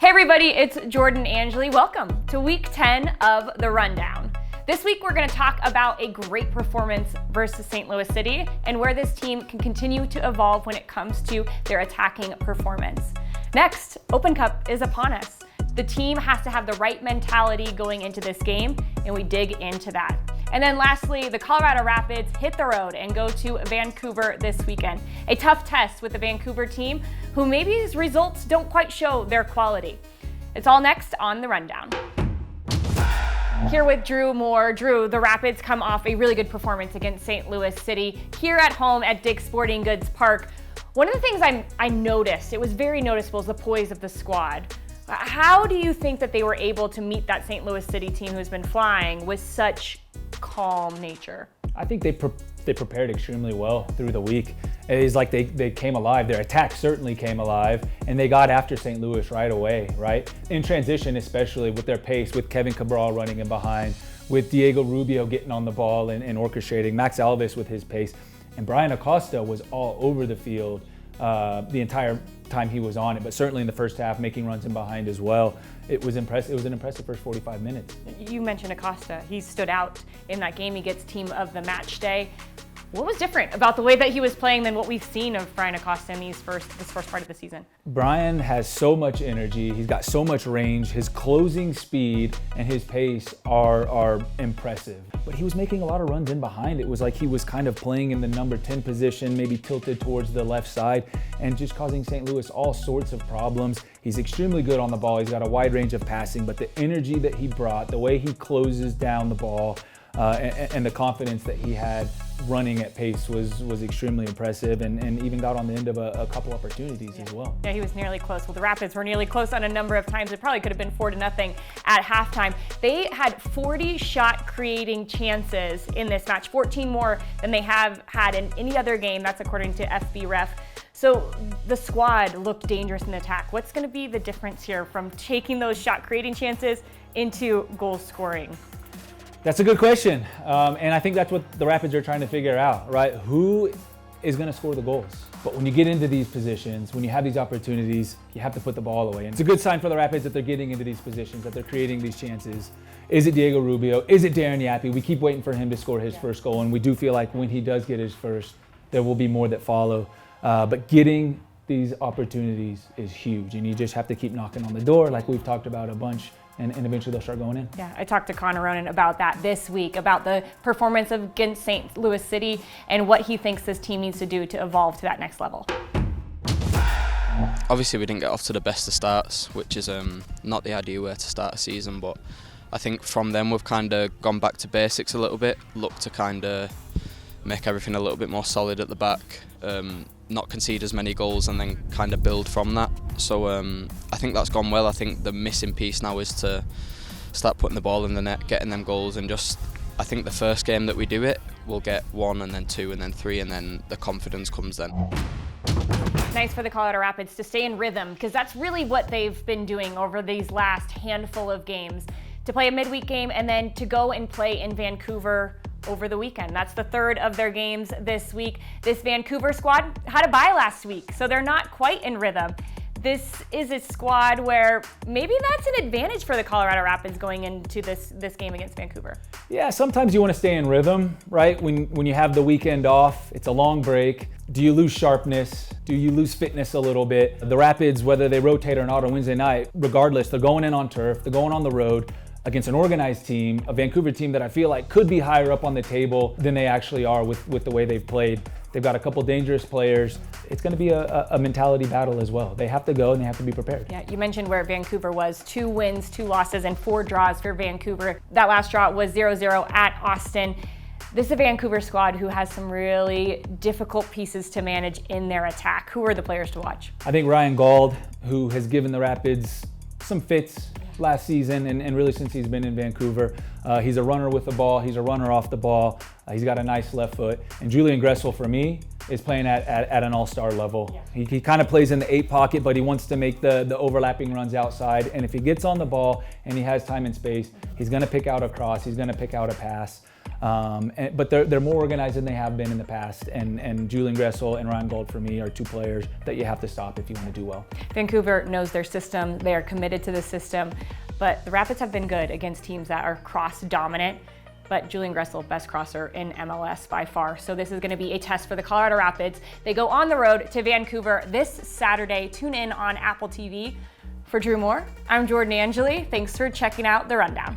Hey everybody, it's Jordan Angeli. Welcome to week 10 of The Rundown. This week we're going to talk about a great performance versus St. Louis City and where this team can continue to evolve when it comes to their attacking performance. Next, Open Cup is upon us. The team has to have the right mentality going into this game, and we dig into that. And then lastly, the Colorado Rapids hit the road and go to Vancouver this weekend. A tough test with the Vancouver team, who maybe his results don't quite show their quality. It's all next on The Rundown. Here with Drew Moor. Drew, the Rapids come off a really good performance against St. Louis City here at home at Dick's Sporting Goods Park. One of the things I noticed, it was very noticeable, is the poise of the squad. How do you think that they were able to meet that St. Louis City team who's been flying with such calm nature? I think they prepared extremely well through the week. It's like they came alive. Their attack certainly came alive, and they got after St. Louis right away, right? In transition, especially with their pace, with Kevin Cabral running in behind, with Diego Rubio getting on the ball and orchestrating, Max Alves with his pace, and Brian Acosta was all over the field the entire time he was on it, but certainly in the first half, making runs in behind as well. It was impressive. It was an impressive first 45 minutes. You mentioned Acosta. He stood out in that game. He gets team of the match day. What was different about the way that he was playing than what we've seen of Brian Acosta in this first part of the season? Brian has so much energy. He's got so much range. His closing speed and his pace are impressive. But he was making a lot of runs in behind. It was like he was kind of playing in the number 10 position, maybe tilted towards the left side, and just causing St. Louis all sorts of problems. He's extremely good on the ball. He's got a wide range of passing, but the energy that he brought, the way he closes down the ball, and the confidence that he had running at pace was extremely impressive, and even got on the end of a couple opportunities as well. Yeah, he was nearly close. Well, the Rapids were nearly close on a number of times. It probably could have been 4-0 at halftime. They had 40 shot creating chances in this match, 14 more than they have had in any other game. That's according to FB Ref. So the squad looked dangerous in attack. What's going to be the difference here from taking those shot creating chances into goal scoring? That's a good question, and I think that's what the Rapids are trying to figure out, right? Who is going to score the goals? But when you get into these positions, when you have these opportunities, you have to put the ball away. And it's a good sign for the Rapids that they're getting into these positions, that they're creating these chances. Is it Diego Rubio? Is it Darren Yappy? We keep waiting for him to score his first goal, and we do feel like when he does get his first, there will be more that follow. But getting these opportunities is huge, and you just have to keep knocking on the door like we've talked about a bunch. And eventually they'll start going in. Yeah, I talked to Connor Ronan about that this week, about the performance against St. Louis City and what he thinks this team needs to do to evolve to that next level. Obviously we didn't get off to the best of starts, which is not the ideal way to start a season, but I think from them we've kind of gone back to basics a little bit, looked to kind of make everything a little bit more solid at the back, not concede as many goals and then kind of build from that. So I think that's gone well. I think the missing piece now is to start putting the ball in the net, getting them goals, and just I think the first game that we do it, we'll get 1 and then 2 and then 3, and then the confidence comes then. Nice for the Colorado Rapids to stay in rhythm, because that's really what they've been doing over these last handful of games. To play a midweek game and then to go and play in Vancouver over the weekend. That's the third of their games this week. This Vancouver squad had a bye last week, so they're not quite in rhythm. This is a squad where maybe that's an advantage for the Colorado Rapids going into this game against Vancouver. Yeah, sometimes you want to stay in rhythm, right? When you have the weekend off, it's a long break. Do you lose sharpness? Do you lose fitness a little bit? The Rapids, whether they rotate or not on Wednesday night, regardless, they're going in on turf, they're going on the road against an organized team, a Vancouver team that I feel like could be higher up on the table than they actually are with the way they've played. They've got a couple dangerous players. It's going to be a mentality battle as well. They have to go and they have to be prepared. Yeah, you mentioned where Vancouver was. 2 wins, 2 losses, and 4 draws for Vancouver. That last draw was 0-0 at Austin. This is a Vancouver squad who has some really difficult pieces to manage in their attack. Who are the players to watch? I think Ryan Gauld, who has given the Rapids some fits last season and really since he's been in Vancouver. He's a runner with the ball. He's a runner off the ball. He's got a nice left foot. And Julian Gressel, for me, is playing at an all-star level. Yeah. He kind of plays in the 8 pocket, but he wants to make the overlapping runs outside. And if he gets on the ball and he has time and space, he's going to pick out a cross. He's going to pick out a pass. But they're more organized than they have been in the past. And Julian Gressel and Ryan Gold, for me, are two players that you have to stop if you want to do well. Vancouver knows their system. They are committed to the system. But the Rapids have been good against teams that are cross dominant. But Julian Gressel, best crosser in MLS by far. So this is going to be a test for the Colorado Rapids. They go on the road to Vancouver this Saturday. Tune in on Apple TV. For Drew Moor, I'm Jordan Angeli. Thanks for checking out The Rundown.